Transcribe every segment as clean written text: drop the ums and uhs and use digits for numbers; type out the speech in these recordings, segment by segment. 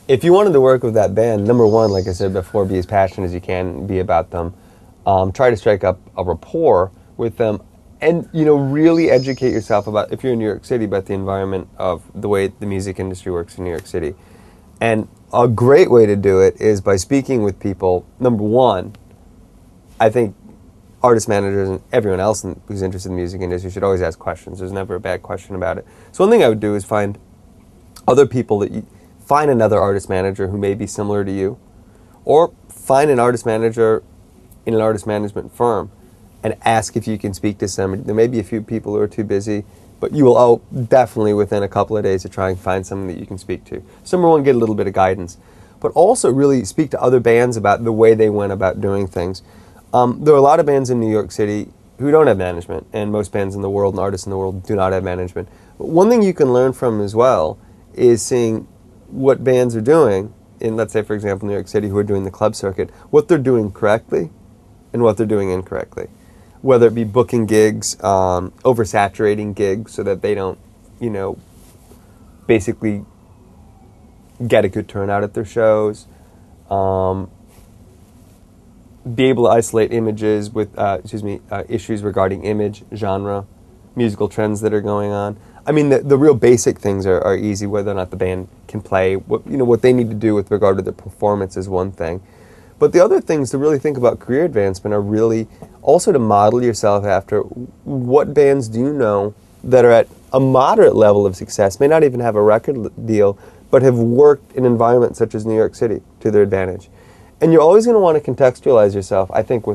If you wanted to work with that band, number one, like I said before, be as passionate as you can be about them. Try to strike up a rapport with them, and really educate yourself about, if you're in New York City, about the environment of the way the music industry works in New York City. And a great way to do it is by speaking with people. Number one, I think artist managers and everyone else who's interested in the music industry should always ask questions. There's never a bad question about it. So one thing I would do is find other people find another artist manager who may be similar to you, or find an artist manager in an artist management firm and ask if you can speak to somebody. There may be a few people who are too busy, but you will definitely within a couple of days to try and find someone that you can speak to. So number one, get a little bit of guidance, but also really speak to other bands about the way they went about doing things. There are a lot of bands in New York City who don't have management, and most bands in the world and artists in the world do not have management. But one thing you can learn from as well is seeing what bands are doing in, let's say, for example, New York City, who are doing the club circuit, what they're doing correctly and what they're doing incorrectly. Whether it be booking gigs, oversaturating gigs so that they don't, basically get a good turnout at their shows. Be able to isolate images with, issues regarding image, genre, musical trends that are going on. I mean, the real basic things are easy. Whether or not the band can play, what they need to do with regard to their performance is one thing. But the other things to really think about career advancement are really also to model yourself after what bands do you know that are at a moderate level of success, may not even have a record deal, but have worked in environments such as New York City to their advantage. And you're always going to want to contextualize yourself, I think,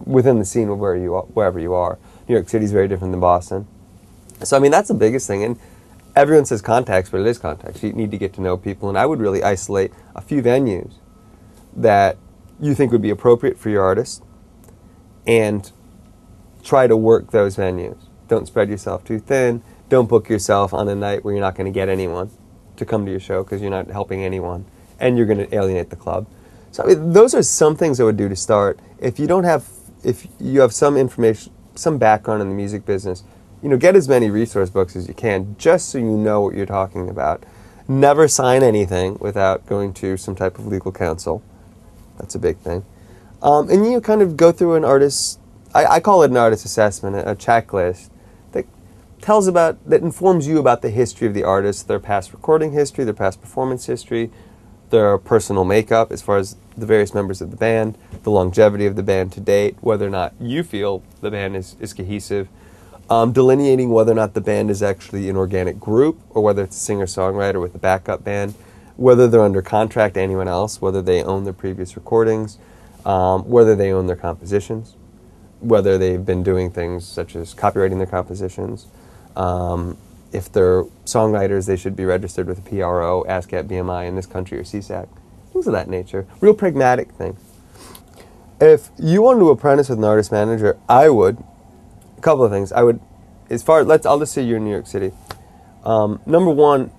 within the scene of wherever you are. New York City is very different than Boston. So, I mean, that's the biggest thing. And everyone says contacts, but it is contacts. You need to get to know people. And I would really isolate a few venues that you think would be appropriate for your artist and try to work those venues. Don't spread yourself too thin. Don't book yourself on a night where you're not going to get anyone to come to your show because you're not helping anyone and you're going to alienate the club. So, I mean, those are some things I would do to start. If you have some information, some background in the music business, get as many resource books as you can, just so you know what you're talking about. Never sign anything without going to some type of legal counsel. That's a big thing. And you kind of go through an artist, I call it an artist assessment, a checklist that informs you about the history of the artist, their past recording history, their past performance history, their personal makeup as far as the various members of the band, the longevity of the band to date, whether or not you feel the band is cohesive, delineating whether or not the band is actually an organic group or whether it's a singer-songwriter with a backup band, whether they're under contract to anyone else, whether they own their previous recordings, whether they own their compositions, whether they've been doing things such as copywriting their compositions. If they're songwriters, they should be registered with a PRO, ASCAP, BMI in this country, or CSAC, things of that nature. Real pragmatic things. If you wanted to apprentice with an artist manager, a couple of things. I'll just say you're in New York City. Number one,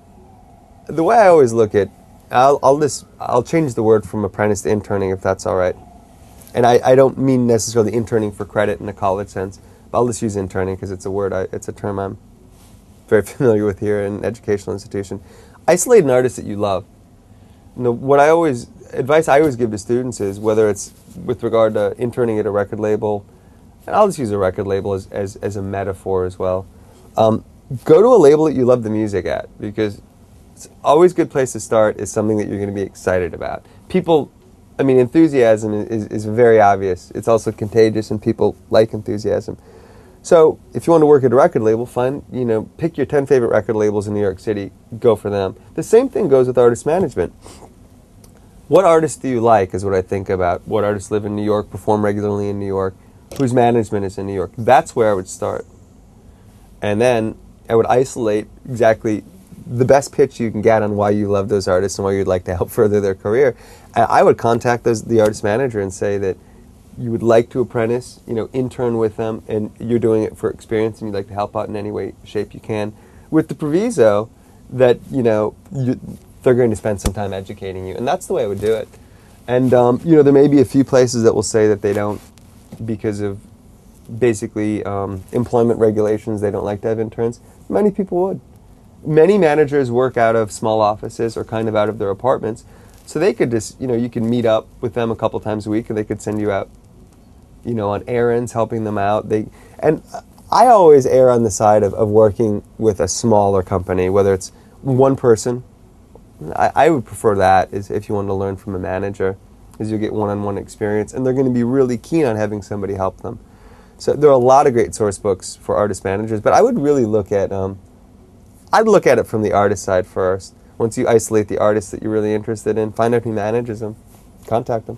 the way I always look at, I'll change the word from apprentice to interning if that's all right. And I don't mean necessarily interning for credit in a college sense, but I'll just use interning because it's a term I'm very familiar with here in an educational institution. Isolate an artist that you love. Advice I always give to students is, whether it's with regard to interning at a record label, and I'll just use a record label as a metaphor as well. Go to a label that you love the music at, because it's always a good place to start is something that you're going to be excited about. Enthusiasm is very obvious. It's also contagious, and people like enthusiasm. So if you want to work at a record label, pick your 10 favorite record labels in New York City, go for them. The same thing goes with artist management. What artists do you like is what I think about. What artists live in New York, perform regularly in New York, whose management is in New York. That's where I would start. And then I would isolate exactly the best pitch you can get on why you love those artists and why you'd like to help further their career. And I would contact the artist manager and say that you would like to apprentice, intern with them, and you're doing it for experience and you'd like to help out in any way, shape you can, with the proviso that, they're going to spend some time educating you. And that's the way I would do it. And, there may be a few places that will say that they don't, because of basically employment regulations, they don't like to have interns. Many people would. Many managers work out of small offices or kind of out of their apartments, so they could just, you can meet up with them a couple times a week, and they could send you out, on errands, helping them out. And I always err on the side of working with a smaller company, whether it's one person. I would prefer that, is if you want to learn from a manager, is you get one-on-one experience, and they're going to be really keen on having somebody help them. So there are a lot of great source books for artist managers, but I would really look at, I'd look at it from the artist side first. Once you isolate the artist that you're really interested in, find out who manages them, contact them.